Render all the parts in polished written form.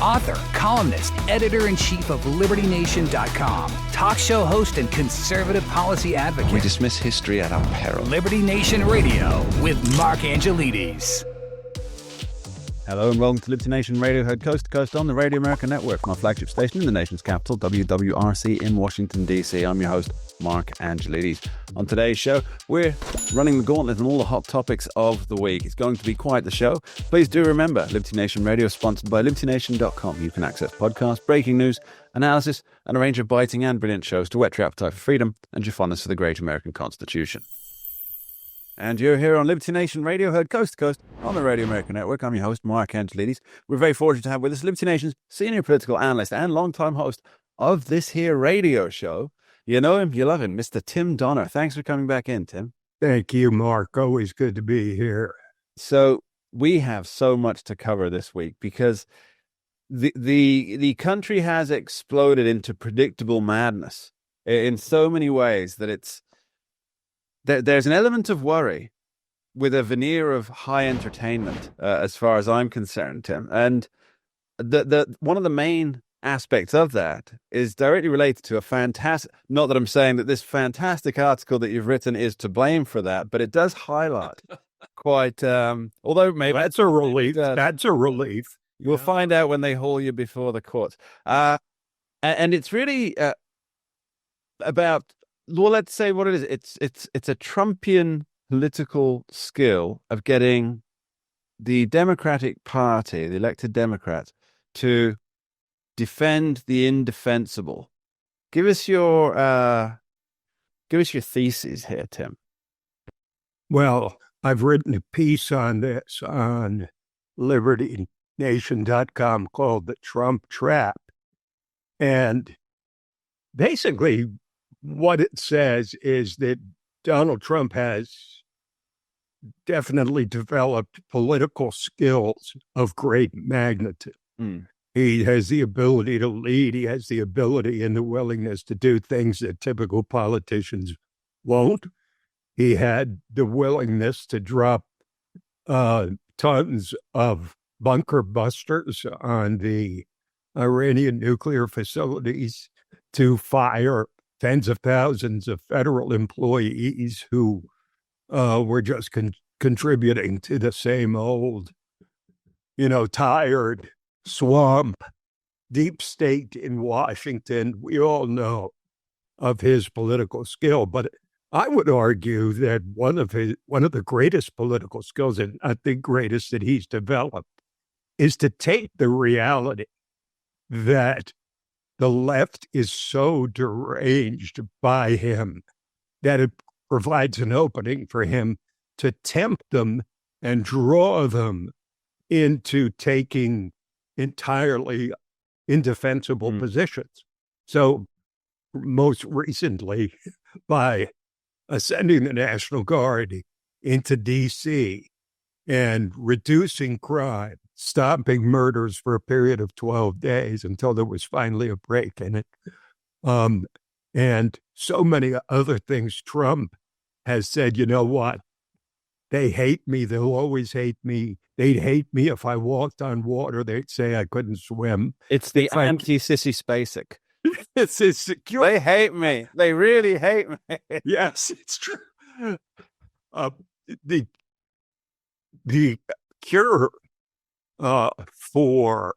author, columnist, editor-in-chief of LibertyNation.com, talk show host, and conservative policy advocate. We dismiss history at our peril. Liberty Nation Radio with Mark Angelides. Hello and welcome to Liberty Nation Radio, heard coast to coast on the Radio America Network, my flagship station in the nation's capital, WWRC in Washington, D.C. I'm your host, Mark Angelides. On today's show, we're running the gauntlet on all the hot topics of the week. It's going to be quite the show. Please do remember, Liberty Nation Radio is sponsored by LibertyNation.com. You can access podcasts, breaking news, analysis, and a range of biting and brilliant shows to whet your appetite for freedom and your fondness for the great American Constitution. And you're here on Liberty Nation Radio, heard coast to coast on the Radio American Network. I'm your host, Mark Angelides. We're very fortunate to have with us Liberty Nation's senior political analyst and longtime host of this here radio show. You know him, you love him, Mr. Tim Donner. Thanks for coming back in, Tim. Thank you, Mark. Always good to be here. So we have so much to cover this week because the country has exploded into predictable madness in so many ways that there's an element of worry with a veneer of high entertainment, as far as I'm concerned, Tim. And the one of the main aspects of that is directly related to a fantastic, not that I'm saying that this fantastic article that you've written is to blame for that, but it does highlight quite, although maybe that's a relief. That's a relief. We'll find out when they haul you before the courts. And it's really about, well, let's say what it is. It's a Trumpian political skill of getting the Democratic Party, the elected Democrats, to defend the indefensible. Give us your thesis here, Tim. Well, I've written a piece on this on LibertyNation.com called "The Trump Trap," and basically, what it says is that Donald Trump has definitely developed political skills of great magnitude. He has the ability to lead. He has the ability and the willingness to do things that typical politicians won't. He had the willingness to drop tons of bunker busters on the Iranian nuclear facilities, to fire tens of thousands of federal employees who were just contributing to the same old, tired swamp, deep state in Washington. We all know of his political skill, but I would argue that one of the greatest political skills, and I think greatest that he's developed, is to take the reality that the left is so deranged by him that it provides an opening for him to tempt them and draw them into taking entirely indefensible positions. So most recently, by ascending the National Guard into D.C. and reducing crime, stopping murders for a period of 12 days until there was finally a break in it. And so many other things. Trump has said, you know what? They hate me. They'll always hate me. They'd hate me if I walked on water. They'd say I couldn't swim. It's the anti-Sissy Spacek. It's insecure. They hate me. They really hate me. Yes, it's true. The cure for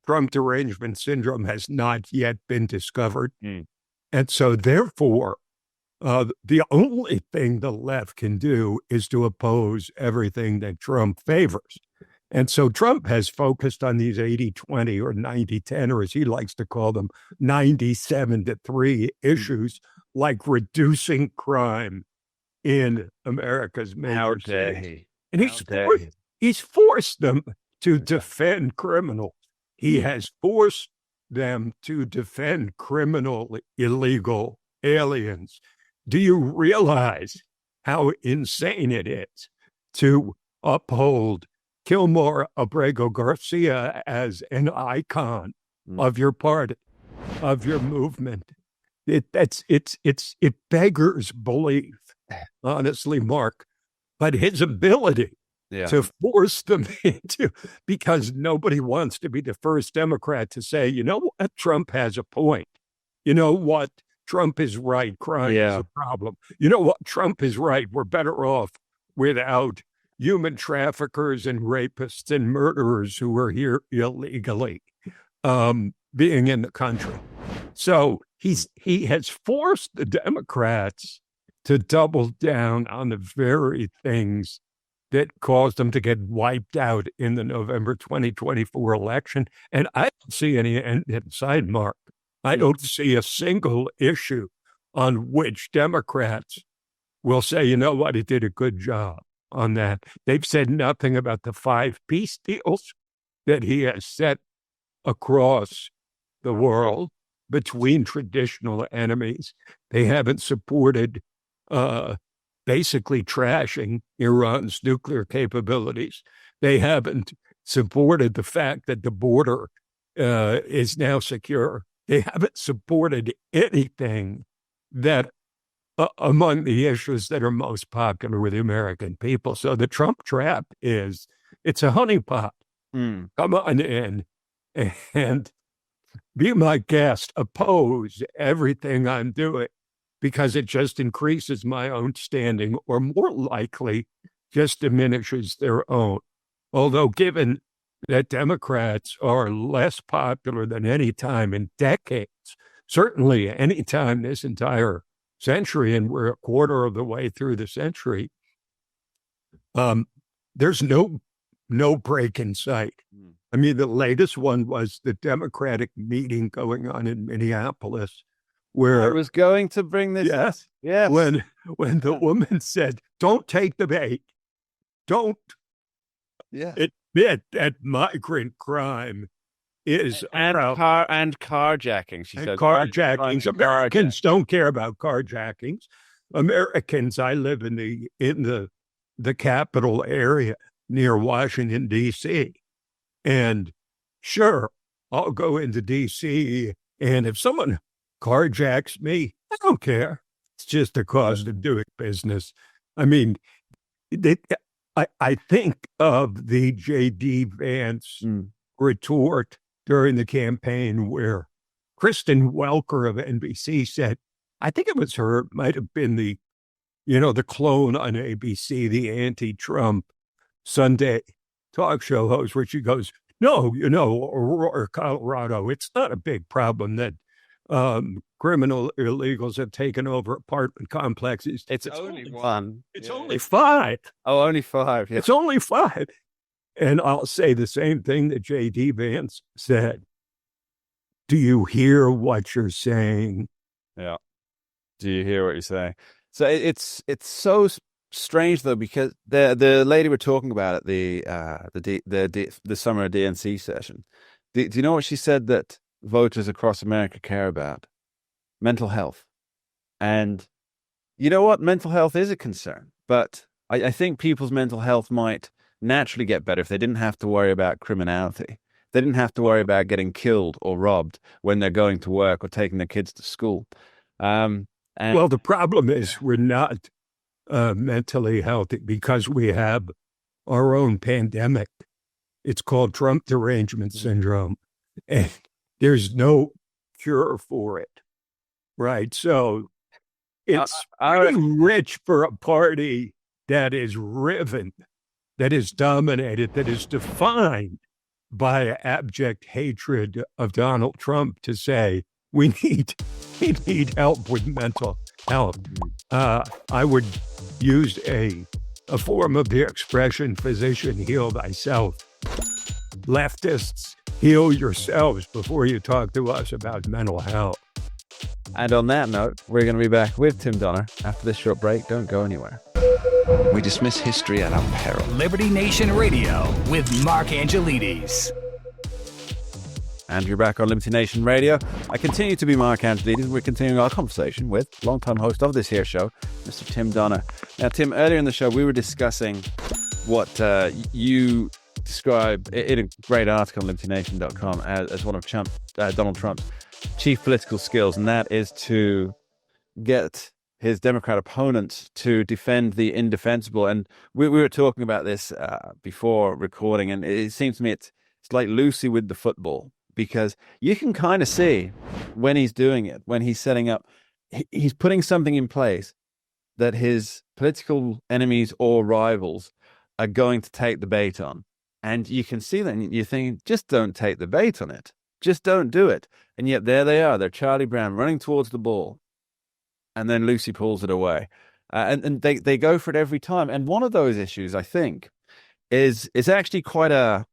Trump derangement syndrome has not yet been discovered. And so therefore, the only thing the left can do is to oppose everything that Trump favors. And so Trump has focused on these 80-20 or 90-10, or as he likes to call them, 97-3 issues, like reducing crime in America's major cities. And he's forced them to defend criminals. He has forced them to defend criminal, illegal aliens. Do you realize how insane it is to uphold Kilmore Abrego Garcia as an icon of your party, of your movement? It beggars belief, honestly, Mark. But his ability to force them into, because nobody wants to be the first Democrat to say, you know what, Trump has a point. You know what, Trump is right. Crime is a problem. You know what, Trump is right. We're better off without human traffickers and rapists and murderers who are here illegally being in the country. So he has forced the Democrats to double down on the very things that caused them to get wiped out in the November 2024 election. And I don't see any side, Mark. I don't see a single issue on which Democrats will say, you know what, he did a good job on that. They've said nothing about the 5 peace deals that he has set across the world between traditional enemies. They haven't supported basically trashing Iran's nuclear capabilities. They haven't supported the fact that the border is now secure. They haven't supported anything that among the issues that are most popular with the American people. So the Trump trap it's a honeypot. Come on in and be my guest, oppose everything I'm doing, because it just increases my own standing, or more likely just diminishes their own. Although given that Democrats are less popular than any time in decades, certainly any time this entire century, and we're a quarter of the way through the century, there's no break in sight. I mean, the latest one was the Democratic meeting going on in Minneapolis, where I was going to bring this. Yes. When the woman said, "Don't take the bait, don't admit that migrant crime is carjacking." She said carjackings. Americans don't care about carjackings. Americans. I live in the capital area near Washington, D.C. And sure, I'll go into D.C. and if someone carjacks me, I don't care. It's just the cost of doing business. I mean, I think of the J.D. Vance retort during the campaign where Kristen Welker of NBC said, I think it was her, it might have been the clone on ABC, the anti-Trump Sunday talk show host, where she goes, no, Aurora, Colorado, it's not a big problem that criminal illegals have taken over apartment complexes. It's only one. It's only 5. Oh, only 5. Yeah. It's only 5. And I'll say the same thing that J.D. Vance said. Do you hear what you're saying? Yeah. Do you hear what you're saying? So it's so strange though, because the lady we're talking about at the summer DNC session, do you know what she said that voters across America care about? Mental health. And you know what? Mental health is a concern, but I think people's mental health might naturally get better if they didn't have to worry about criminality. They didn't have to worry about getting killed or robbed when they're going to work or taking their kids to school. Well, the problem is we're not mentally healthy because we have our own pandemic. It's called Trump derangement syndrome, and there's no cure for it, right? So it's pretty rich for a party that is riven, that is dominated, that is defined by abject hatred of Donald Trump to say, we need help with mental health. I would use a form of the expression, physician, heal thyself. Leftists, heal yourselves before you talk to us about mental health. And on that note, we're going to be back with Tim Donner after this short break. Don't go anywhere. We dismiss history at our peril. Liberty Nation Radio with Mark Angelides. And you're back on Liberty Nation Radio. I continue to be Mark Angelides, and we're continuing our conversation with longtime host of this here show, Mr. Tim Donner. Now, Tim, earlier in the show, we were discussing what you describe in a great article on LibertyNation.com as one of Donald Trump's chief political skills, and that is to get his Democrat opponents to defend the indefensible. And we were talking about this before recording, and it seems to me it's like Lucy with the football, because you can kind of see when he's doing it, when he's setting up, he's putting something in place that his political enemies or rivals are going to take the bait on. And you can see that, and you're thinking, just don't take the bait on it. Just don't do it. And yet there they are. They're Charlie Brown running towards the ball. And then Lucy pulls it away. And they go for it every time. And one of those issues, I think, is actually quite a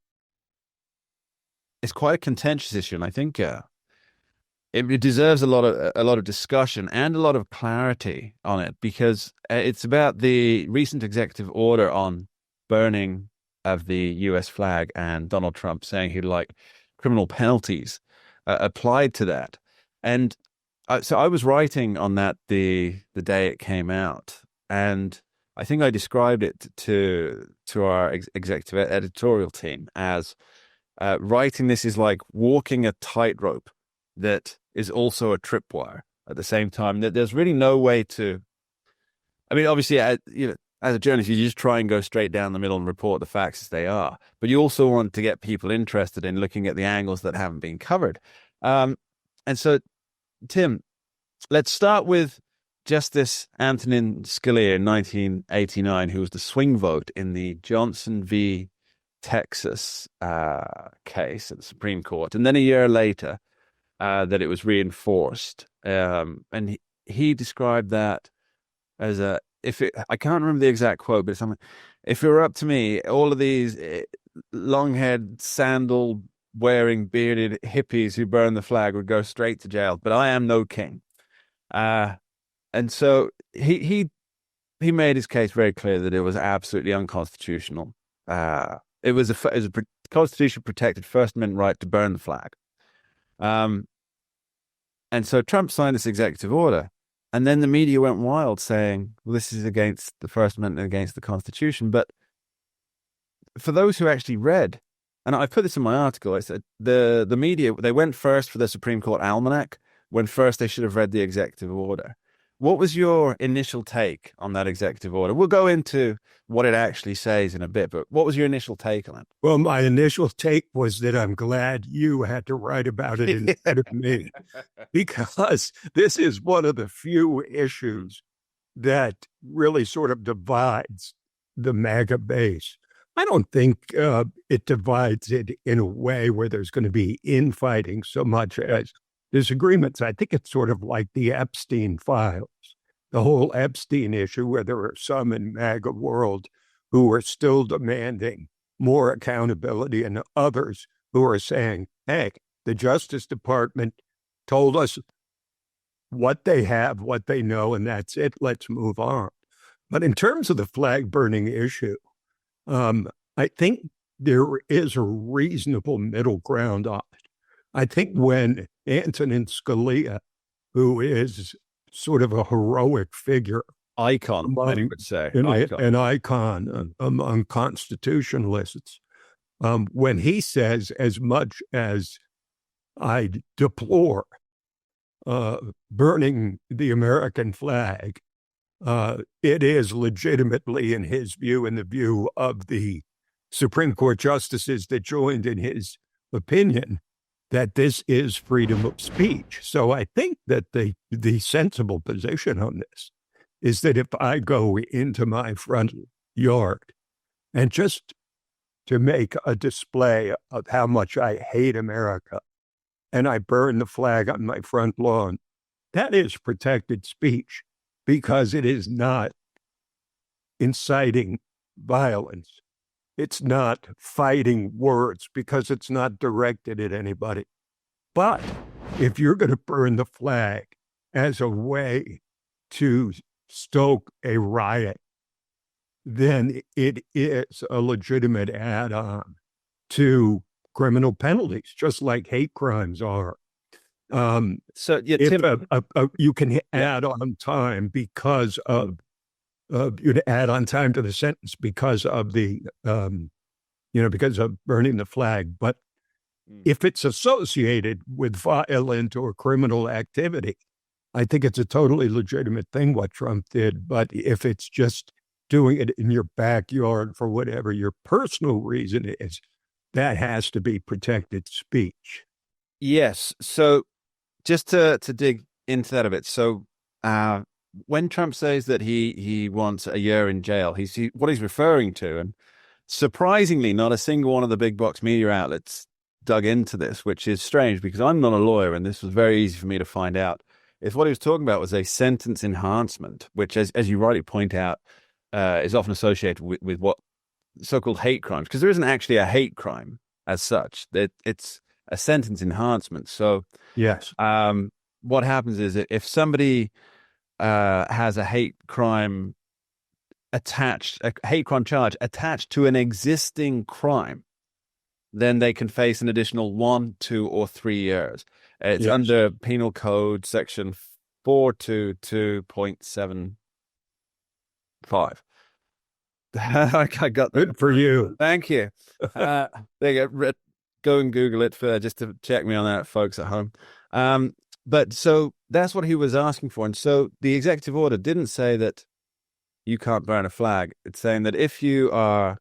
contentious issue. And I think it deserves a lot of discussion and a lot of clarity on it, because it's about the recent executive order on burning of the U.S. flag, and Donald Trump saying he'd like criminal penalties applied to that. And so I was writing on that the day it came out, and I think I described it to our executive editorial team as writing this is like walking a tightrope that is also a tripwire at the same time. That there's really no way to. I mean, obviously, as a journalist, you just try and go straight down the middle and report the facts as they are. But you also want to get people interested in looking at the angles that haven't been covered. And so, Tim, let's start with Justice Antonin Scalia in 1989, who was the swing vote in the Johnson v. Texas case at the Supreme Court. And then a year later, that it was reinforced. And he described that as I can't remember the exact quote, but it's something, if it were up to me, all of these long-haired, sandal-wearing, bearded hippies who burn the flag would go straight to jail, but I am no king. And so he made his case very clear that it was absolutely unconstitutional. It was a Constitution-protected First Amendment right to burn the flag. And so Trump signed this executive order. And then the media went wild saying, well, this is against the First Amendment and against the Constitution. But for those who actually read, and I put this in my article, I said the media, they went first for the Supreme Court almanac, when first they should have read the executive order. What was your initial take on that executive order? We'll go into what it actually says in a bit, but what was your initial take on it? Well, my initial take was that I'm glad you had to write about it instead of me, because this is one of the few issues that really sort of divides the MAGA base. I don't think it divides it in a way where there's going to be infighting so much as disagreements. I think it's sort of like the Epstein files, the whole Epstein issue, where there are some in MAGA world who are still demanding more accountability and others who are saying, hey, the Justice Department told us what they have, what they know, and that's it. Let's move on. But in terms of the flag burning issue, I think there is a reasonable middle ground on it. I think when Antonin Scalia, who is sort of a heroic figure, Icon, I would say. An icon among constitutionalists, when he says, as much as I deplore burning the American flag, it is legitimately, in his view, in the view of the Supreme Court justices that joined in his opinion, that this is freedom of speech. So I think that the sensible position on this is that if I go into my front yard and just to make a display of how much I hate America, and I burn the flag on my front lawn, that is protected speech, because it is not inciting violence. It's not fighting words, because it's not directed at anybody. But if you're going to burn the flag as a way to stoke a riot, then it is a legitimate add-on to criminal penalties, just like hate crimes are. So yeah, if Tim, you can add on time because of you add on time to the sentence because of the because of burning the flag. But if it's associated with violent or criminal activity, I think it's a totally legitimate thing what Trump did. But if it's just doing it in your backyard for whatever your personal reason is, that has to be protected speech. Yes. So just to dig into that a bit. So when Trump says that he wants a year in jail, what he's referring to, and surprisingly, not a single one of the big box media outlets dug into this, which is strange because I'm not a lawyer and this was very easy for me to find out, is what he was talking about was a sentence enhancement, which, as you rightly point out, is often associated with what so-called hate crimes, because there isn't actually a hate crime as such. It's a sentence enhancement. So yes, what happens is that if somebody has a hate crime charge attached to an existing crime, then they can face an additional 1, 2, or 3 years. It's under Penal Code section 422.75. I got good for you. Thank you. There you go. Go and Google it just to check me on that, folks at home. But so that's what he was asking for. And so the executive order didn't say that you can't burn a flag. It's saying that if you are,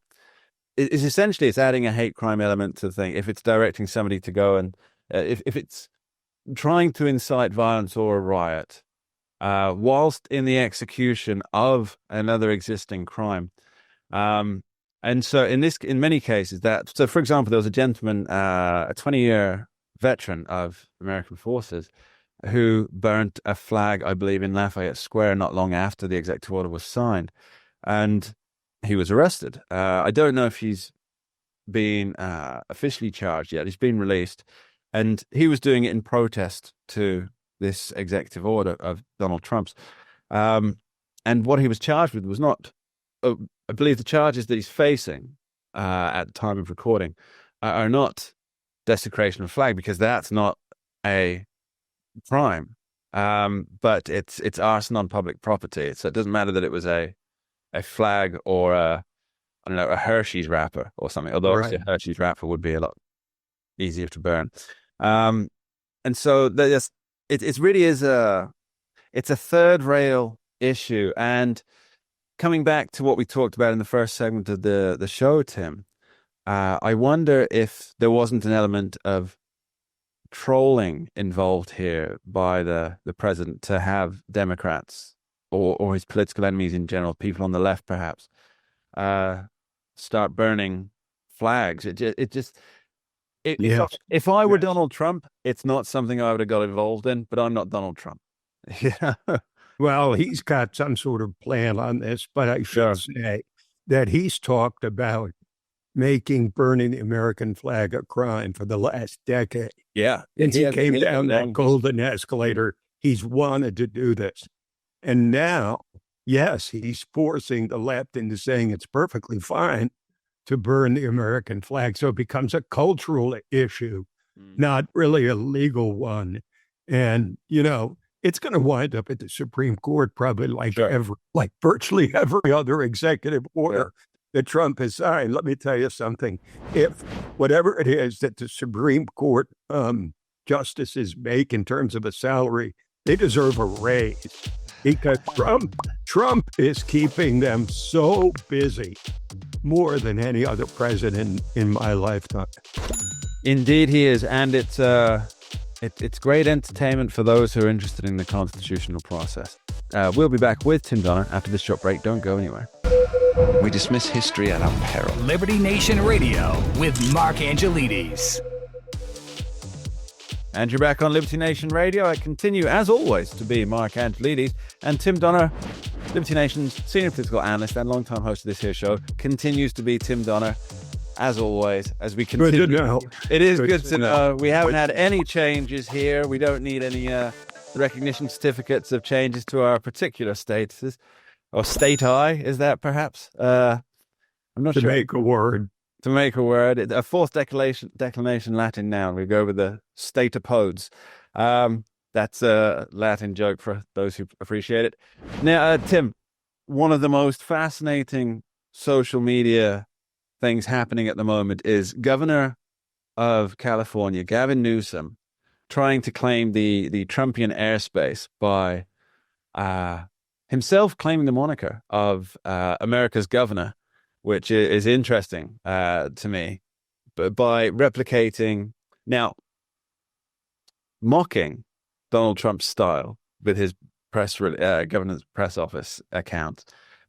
it's adding a hate crime element to the thing. If it's directing somebody to go and, if it's trying to incite violence or a riot, whilst in the execution of another existing crime. And so in many cases so for example, there was a gentleman, a 20-year veteran of American forces, who burnt a flag, I believe, in Lafayette Square not long after the executive order was signed. And he was arrested. I don't know if he's been officially charged yet. He's been released. And he was doing it in protest to this executive order of Donald Trump's. And what he was charged with was not, I believe the charges that he's facing at the time of recording are not desecration of flag, because that's not a crime. But it's arson on public property. So it doesn't matter that it was a flag or a Hershey's wrapper or something, although a Hershey's wrapper would be a lot easier to burn. And so it really is it's a third rail issue. And coming back to what we talked about in the first segment of the show, Tim, I wonder if there wasn't an element of trolling involved here by the president to have Democrats or his political enemies in general, people on the left perhaps, start burning flags. If I were Donald Trump, it's not something I would have got involved in, but I'm not Donald Trump. Yeah. Well, he's got some sort of plan on this, but I should say that he's talked about making burning the American flag a crime for the last decade. Yeah. Since he came down that golden escalator, he's wanted to do this. And now, yes, he's forcing the left into saying it's perfectly fine to burn the American flag. So it becomes a cultural issue, not really a legal one. And, it's going to wind up at the Supreme Court, probably like virtually every other executive order that Trump has signed. Let me tell you something. If whatever it is that the Supreme Court justices make in terms of a salary, they deserve a raise, because Trump is keeping them so busy, more than any other president in my lifetime. Indeed he is. And it's great entertainment for those who are interested in the constitutional process. We'll be back with Tim Donner after this short break. Don't go anywhere. We dismiss history at our peril. Liberty Nation Radio with Mark Angelides. And you're back on Liberty Nation Radio. I continue, as always, to be Mark Angelides, and Tim Donner, Liberty Nation's senior political analyst and longtime host of this here show, continues to be Tim Donner, as always, as we continue. Good to know. It is good to know. We haven't had any changes here. We don't need any recognition certificates of changes to our particular statuses. Or stati, is that perhaps? I'm not sure. To make a word. To make a word. A fourth declination Latin noun. We go with the statopodes. That's a Latin joke for those who appreciate it. Now, Tim, one of the most fascinating social media things happening at the moment is Governor of California, Gavin Newsom, trying to claim the Trumpian airspace by himself claiming the moniker of America's governor, which is interesting to me, but by replicating now, mocking Donald Trump's style with his governor's press office account,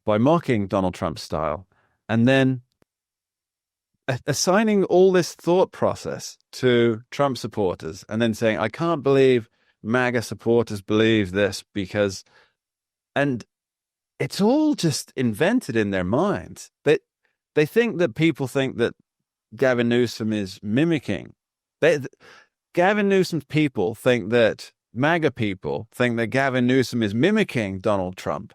by mocking Donald Trump's style, and then assigning all this thought process to Trump supporters, and then saying, I can't believe MAGA supporters believe this because, and it's all just invented in their minds. They think that people think that Gavin Newsom is mimicking. Gavin Newsom's people think that MAGA people think that Gavin Newsom is mimicking Donald Trump,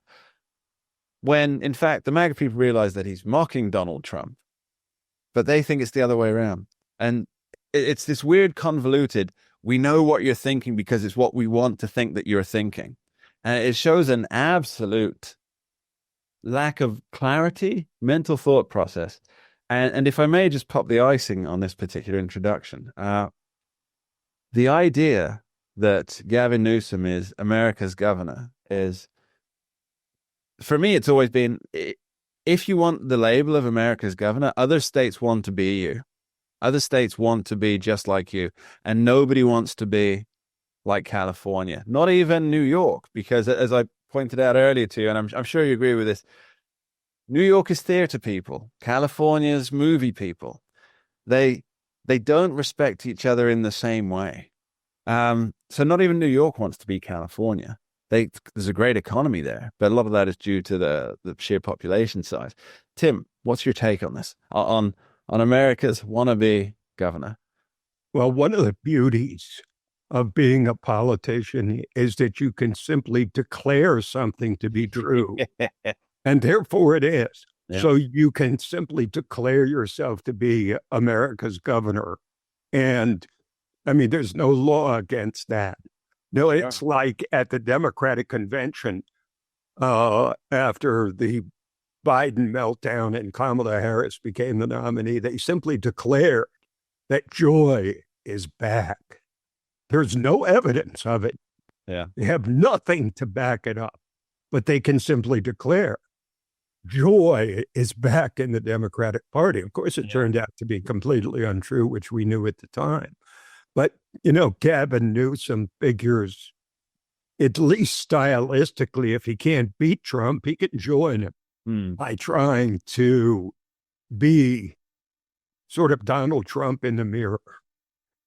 when in fact the MAGA people realize that he's mocking Donald Trump, but they think it's the other way around. And it's this weird convoluted, we know what you're thinking because it's what we want to think that you're thinking. And it shows an absolute lack of clarity, mental thought process. And if I may just pop the icing on this particular introduction, the idea that Gavin Newsom is America's governor is, for me, it's always been, if you want the label of America's governor, other states want to be you. Other states want to be just like you. And nobody wants to be like California, not even New York, because as I pointed out earlier to you, and I'm sure you agree with this, New York is theater people. California's movie people. They don't respect each other in the same way. So not even New York wants to be California. There's a great economy there, but a lot of that is due to the sheer population size. Tim, what's your take on this? On America's wannabe governor? Well, one of the beauties of being a politician is that you can simply declare something to be true, and therefore it is. Yeah. So you can simply declare yourself to be America's governor. And I mean, there's no law against that. No, it's like at the Democratic convention after the Biden meltdown and Kamala Harris became the nominee, they simply declared that joy is back. There's no evidence of it. Yeah. They have nothing to back it up, but they can simply declare joy is back in the Democratic Party. Of course, it turned out to be completely untrue, which we knew at the time. But, Gavin Newsom figures, at least stylistically, if he can't beat Trump, he can join him by trying to be sort of Donald Trump in the mirror.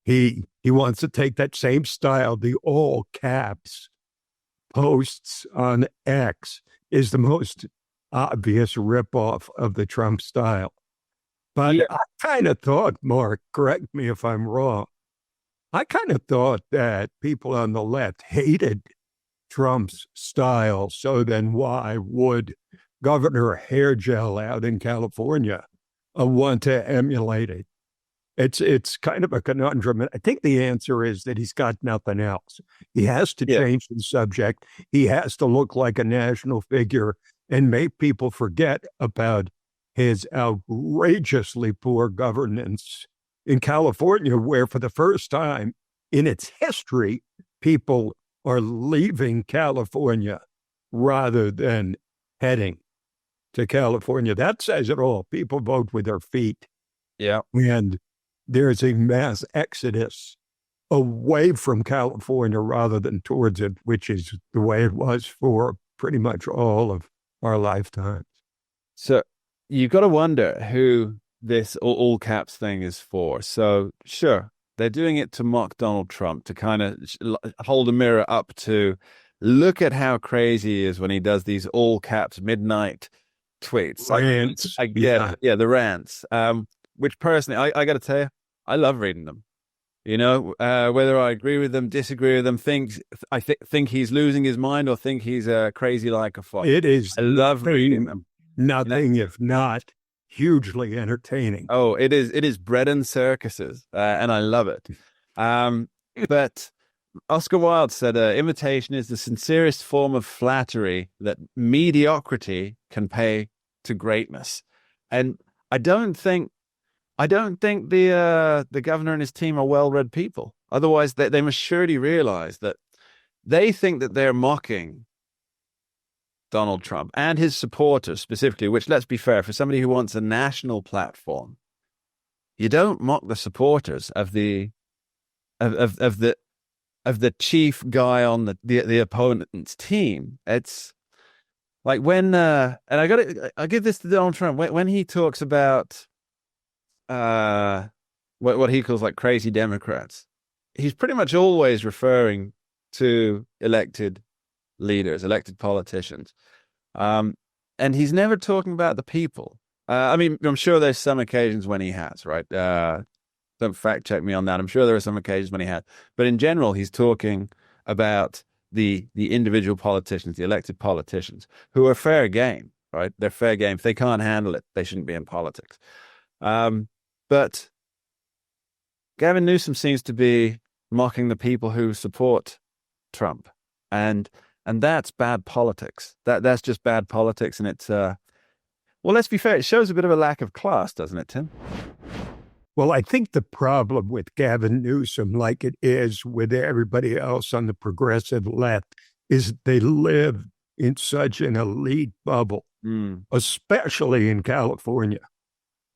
He wants to take that same style. The all caps posts on X is the most obvious ripoff of the Trump style. But I kind of thought, Mark, correct me if I'm wrong, I kind of thought that people on the left hated Trump's style. So then why would Governor Hairgel out in California want to emulate it? It's kind of a conundrum. I think the answer is that he's got nothing else. He has to change the subject. He has to look like a national figure and make people forget about his outrageously poor governance in California, where for the first time in its history, people are leaving California rather than heading to California. That says it all. People vote with their feet. Yeah. And there's a mass exodus away from California rather than towards it, which is the way it was for pretty much all of our lifetimes. So you've got to wonder who this all caps thing is for. So sure, they're doing it to mock Donald Trump, to kind of hold a mirror up to look at how crazy he is when he does these all caps midnight tweets. Rants. I get it. The rants. Which personally, I got to tell you, I love reading them. Whether I agree with them, disagree with them, think he's losing his mind or think he's crazy like a fox. It is. I love reading them. Nothing if not hugely entertaining. Oh, it is bread and circuses, and I love it. But Oscar Wilde said, imitation is the sincerest form of flattery that mediocrity can pay to greatness. And I don't think I don't think the governor and his team are well-read people. Otherwise, they must surely realize that they think that they're mocking Donald Trump and his supporters specifically, which, let's be fair, for somebody who wants a national platform, you don't mock the supporters of the chief guy on the opponent's team. It's like when and I give this to Donald Trump when he talks about what he calls like crazy Democrats. He's pretty much always referring to elected leaders, elected politicians. And he's never talking about the people. I mean, I'm sure there's some occasions when he has, right? Don't fact check me on that. I'm sure there are some occasions when he had. But in general, he's talking about the individual politicians, the elected politicians, who are fair game, right? They're fair game. If they can't handle it, they shouldn't be in politics. But Gavin Newsom seems to be mocking the people who support Trump. And that's bad politics. That's just bad politics. And it's, well, let's be fair. It shows a bit of a lack of class, doesn't it, Tim? Well, I think the problem with Gavin Newsom, like it is with everybody else on the progressive left, is they live in such an elite bubble, especially in California,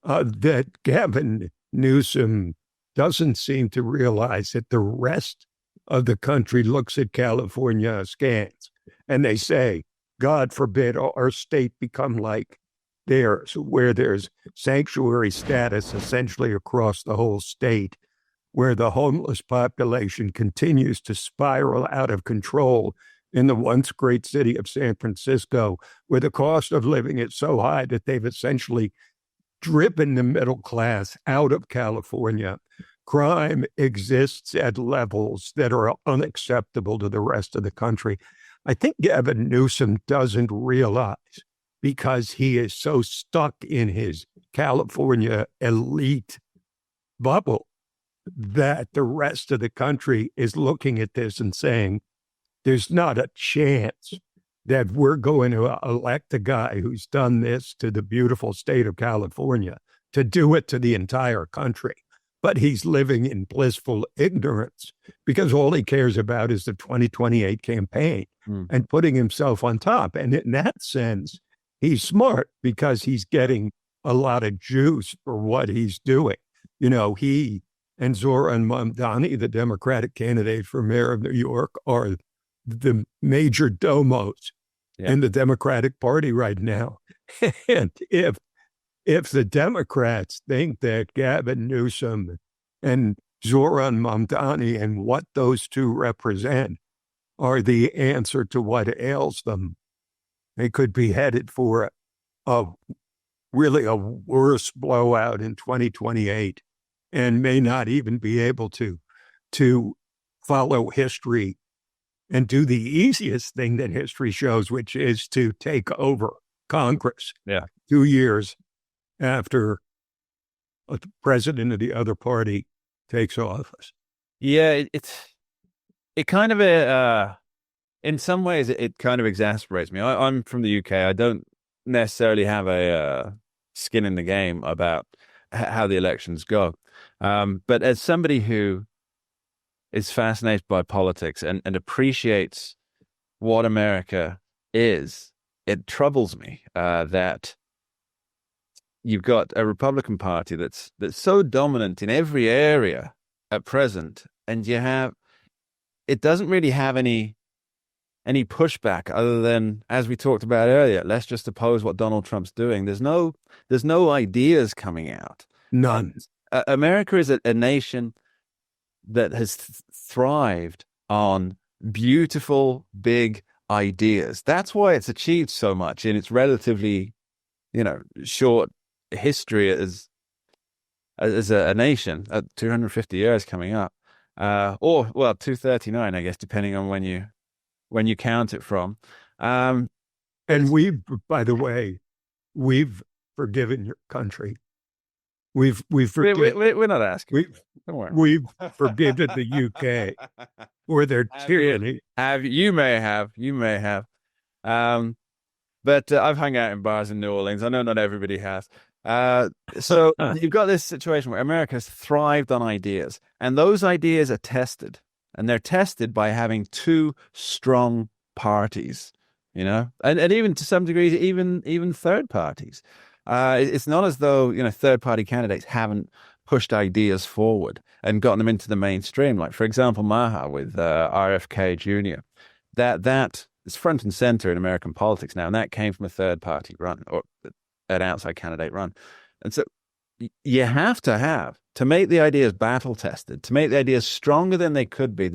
that Gavin Newsom doesn't seem to realize that the rest of the country looks at California askance, and they say, God forbid our state become like theirs, where there's sanctuary status essentially across the whole state, where the homeless population continues to spiral out of control in the once great city of San Francisco, where the cost of living is so high that they've essentially driven the middle class out of California. Crime exists at levels that are unacceptable to the rest of the country. I think Gavin Newsom doesn't realize, because he is so stuck in his California elite bubble, that the rest of the country is looking at this and saying, there's not a chance that we're going to elect a guy who's done this to the beautiful state of California, to do it to the entire country. But he's living in blissful ignorance because all he cares about is the 2028 campaign and putting himself on top. And in that sense, he's smart because he's getting a lot of juice for what he's doing. You know, he and Zoran Mamdani, the Democratic candidate for mayor of New York, are the major domos in the Democratic Party right now. And if the Democrats think that Gavin Newsom and Zoran Mamdani and what those two represent are the answer to what ails them, they could be headed for really a worse blowout in 2028 and may not even be able to follow history and do the easiest thing that history shows, which is to take over Congress 2 years after a president of the other party takes office. Yeah, it kind of in some ways it kind of exasperates me. I'm from the UK. I don't necessarily have a skin in the game about how the elections go. But as somebody who is fascinated by politics and appreciates what America is, it troubles me that you've got a Republican Party that's so dominant in every area at present, and it doesn't really have any pushback other than, as we talked about earlier, let's just oppose what Donald Trump's doing. There's no ideas coming out. None. America is a nation that has thrived on beautiful, big ideas. That's why it's achieved so much in its relatively, short history as a nation at 250 years coming up, or 239, I guess, depending on when you count it from. And by the way, we've forgiven your country. We're not asking. We've forgiven the UK for their tyranny. You may have. But I've hung out in bars in New Orleans. I know not everybody has. So you've got this situation where America has thrived on ideas, and those ideas are tested, and they're tested by having two strong parties, and even to some degree, even third parties. It's not as though, third party candidates haven't pushed ideas forward and gotten them into the mainstream. Like, for example, Maha with RFK Jr. That is front and center in American politics now, and that came from a third party run or an outside candidate run. And so you have to make the ideas battle tested, to make the ideas stronger than they could be,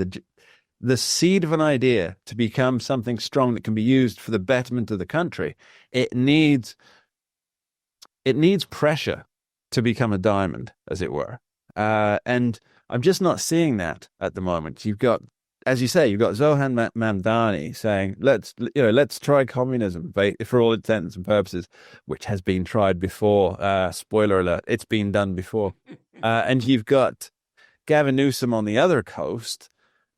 the seed of an idea to become something strong that can be used for the betterment of the country. It needs pressure to become a diamond, as it were. And I'm just not seeing that at the moment. You've got, as you say, you've got Zohan Mamdani saying, let's try communism for all intents and purposes, which has been tried before. Spoiler alert, it's been done before. And you've got Gavin Newsom on the other coast.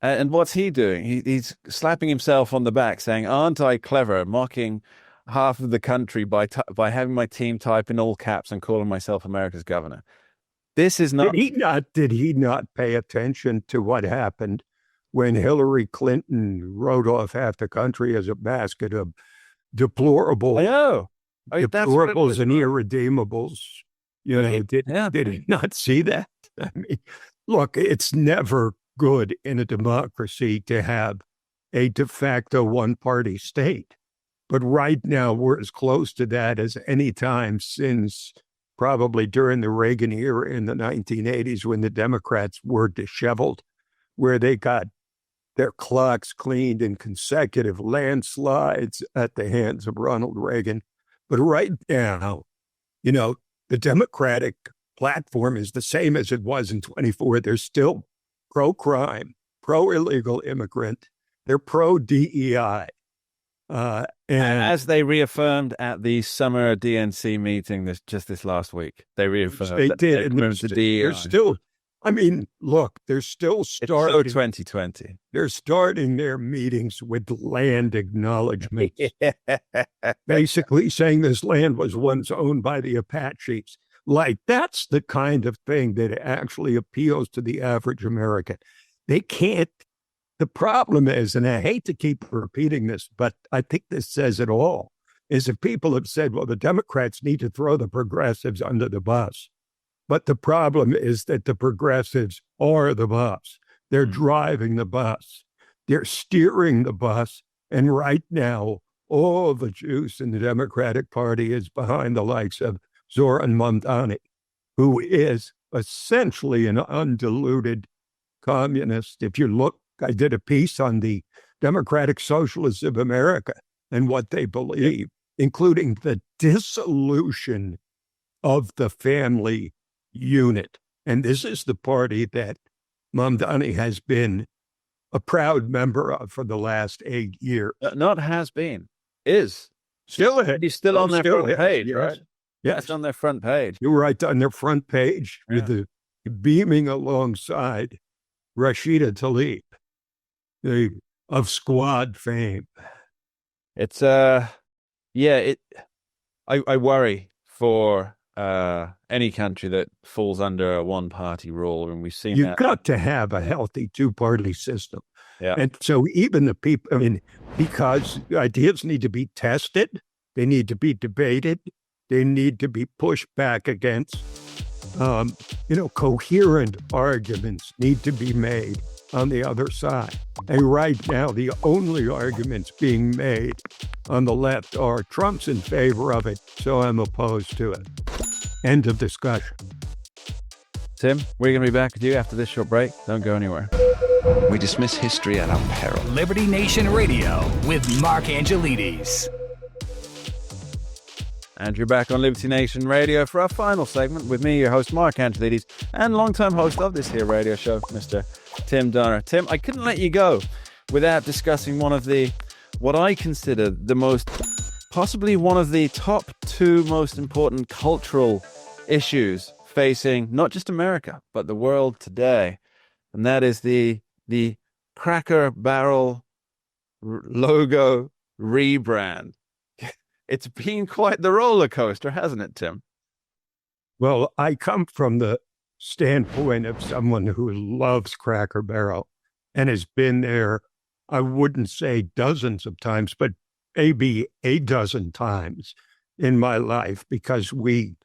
And what's he doing? He's slapping himself on the back saying, aren't I clever, mocking half of the country by having my team type in all caps and calling myself America's governor. This is not... Did he not pay attention to what happened when Hillary Clinton wrote off half the country as a basket of deplorables? I know. Deplorables and irredeemables. Did he not see that? I mean, look, it's never good in a democracy to have a de facto one-party state. But right now, we're as close to that as any time since probably during the Reagan era in the 1980s, when the Democrats were disheveled, where they got their clocks cleaned in consecutive landslides at the hands of Ronald Reagan. But right now, the Democratic platform is the same as it was in 24. They're still pro-crime, pro-illegal immigrant. They're pro-DEI. And as they reaffirmed at the summer DNC meeting this last week, they reaffirmed they did. The DEI. They're still, look, they're still starting. It's so 2020. They're starting their meetings with land acknowledgments, basically saying this land was once owned by the Apaches. Like, that's the kind of thing that actually appeals to the average American. They can't. The problem is, and I hate to keep repeating this, but I think this says it all, is that people have said, well, the Democrats need to throw the progressives under the bus. But the problem is that the progressives are the bus. They're driving the bus. They're steering the bus. And right now, all the juice in the Democratic Party is behind the likes of Zoran Mamdani, who is essentially an undiluted communist. If you look, I did a piece on the Democratic Socialists of America and what they believe, including the dissolution of the family unit. And this is the party that Mamdani has been a proud member of for the last 8 years. Not has been, is. Still, he's still on their front page, yes. right? Yes. It's on their front page. You're right, on their front page, with the beaming alongside Rashida Tlaib, of Squad fame. It's I worry for any country that falls under a one-party rule, and we've seen You've got to have a healthy two-party system. Yeah. And so even the people, because ideas need to be tested, they need to be debated, they need to be pushed back against. Coherent arguments need to be made on the other side. And right now, the only arguments being made on the left are Trump's in favor of it, so I'm opposed to it. End of discussion. Tim, we're going to be back with you after this short break. Don't go anywhere. We dismiss history at our peril. Liberty Nation Radio with Mark Angelides. And you're back on Liberty Nation Radio for our final segment with me, your host, Mark Angelides, and longtime host of this here radio show, Mr. Tim Donner. Tim, I couldn't let you go without discussing what I consider possibly one of the top two most important cultural issues facing not just America, but the world today. And that is the Cracker Barrel logo rebrand. It's been quite the roller coaster, hasn't it, Tim? Well, I come from the standpoint of someone who loves Cracker Barrel and has been there, I wouldn't say dozens of times, but maybe a dozen times in my life, because we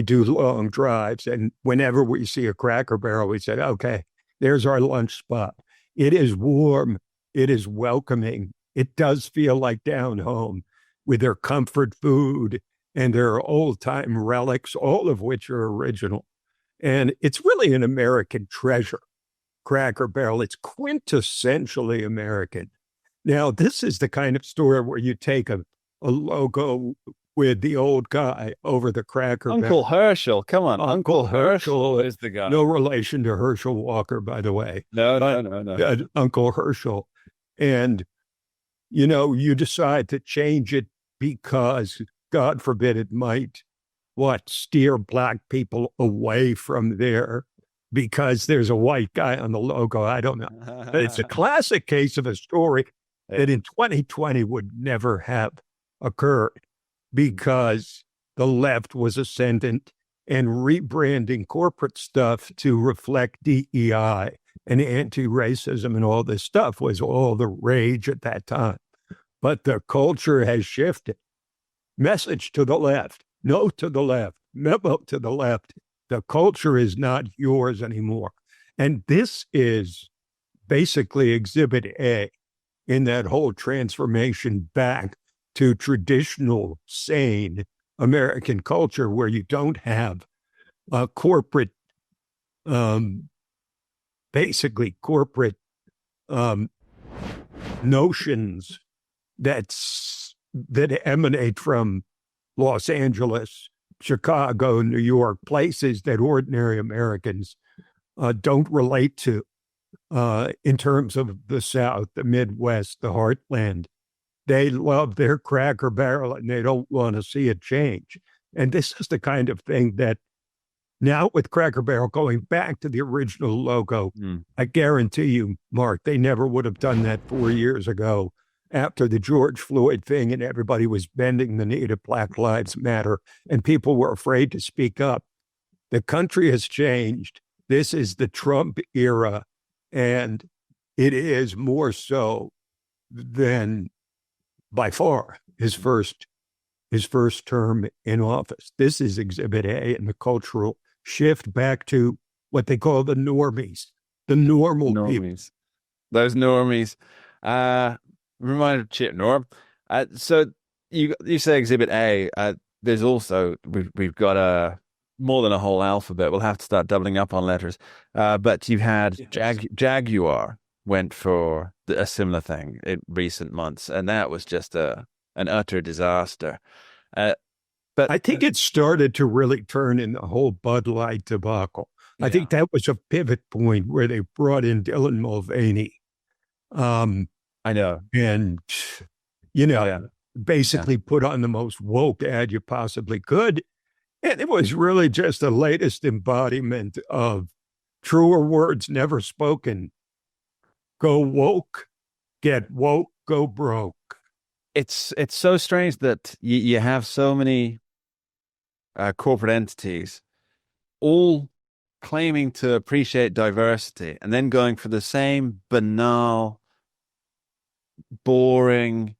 do long drives. And whenever we see a Cracker Barrel, we say, okay, there's our lunch spot. It is warm. It is welcoming. It does feel like down home with their comfort food and their old-time relics, all of which are original. And it's really an American treasure, Cracker Barrel. It's quintessentially American. Now, this is the kind of store where you take a logo with the old guy over the Cracker Barrel. Uncle Herschel, come on. Uncle Herschel is the guy. No relation to Herschel Walker, by the way. No. Uncle Herschel. And, you decide to change it because, God forbid, it might, steer black people away from there because there's a white guy on the logo. I don't know. But it's a classic case of a story that in 2020 would never have occurred because the left was ascendant and rebranding corporate stuff to reflect DEI and anti-racism and all this stuff was all the rage at that time. But the culture has shifted. Message to the left, note to the left, memo to the left. The culture is not yours anymore. And this is basically Exhibit A in that whole transformation back to traditional, sane American culture where you don't have corporate notions that emanate from Los Angeles, Chicago, New York, places that ordinary Americans don't relate to in terms of the South, the Midwest, the heartland. They love their Cracker Barrel and they don't want to see it change. And this is the kind of thing that now with Cracker Barrel going back to the original logo, I guarantee you, Mark, they never would have done that 4 years ago after the George Floyd thing and everybody was bending the knee to Black Lives Matter and people were afraid to speak up. The country has changed. This is the Trump era, and it is more so than by far his first term in office. This is Exhibit A in the cultural shift back to what they call the normies, the normal people. Those normies. Reminded of Chip Norm. So you say Exhibit A. There's also we've got more than a whole alphabet. We'll have to start doubling up on letters. But you've had Jaguar went for a similar thing in recent months, and that was just an utter disaster. But I think it started to really turn in the whole Bud Light debacle. Yeah. I think that was a pivot point where they brought in Dylan Mulvaney. I know. And, basically put on the most woke ad you possibly could. And it was really just the latest embodiment of truer words never spoken. Go woke, get woke, go broke. It's so strange that you have so many corporate entities all claiming to appreciate diversity and then going for the same banal, boring,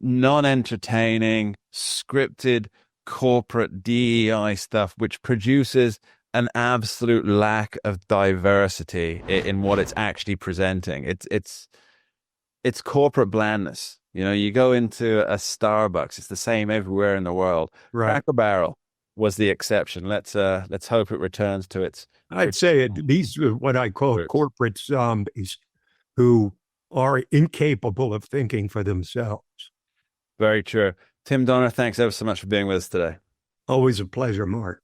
non-entertaining, scripted corporate DEI stuff, which produces an absolute lack of diversity in what it's actually presenting. It's corporate blandness. You go into a Starbucks, it's the same everywhere in the world. Right. Cracker Barrel was the exception. Let's hope it returns to its. I'd say these are what I call corporate zombies who are incapable of thinking for themselves. Very true. Tim Donner, thanks ever so much for being with us today. Always a pleasure, Mark.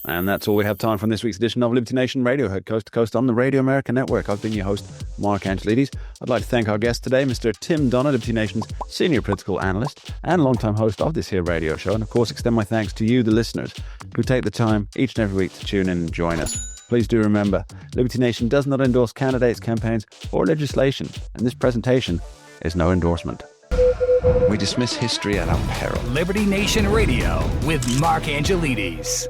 And that's all we have time for in this week's edition of Liberty Nation Radio, heard coast to coast on the Radio America Network. I've been your host, Mark Angelides. I'd like to thank our guest today, Mr. Tim Donner, Liberty Nation's senior political analyst and longtime host of this here radio show. And of course, extend my thanks to you, the listeners, who take the time each and every week to tune in and join us. Please do remember, Liberty Nation does not endorse candidates, campaigns, or legislation, and this presentation is no endorsement. We dismiss history at our peril. Liberty Nation Radio with Mark Angelides.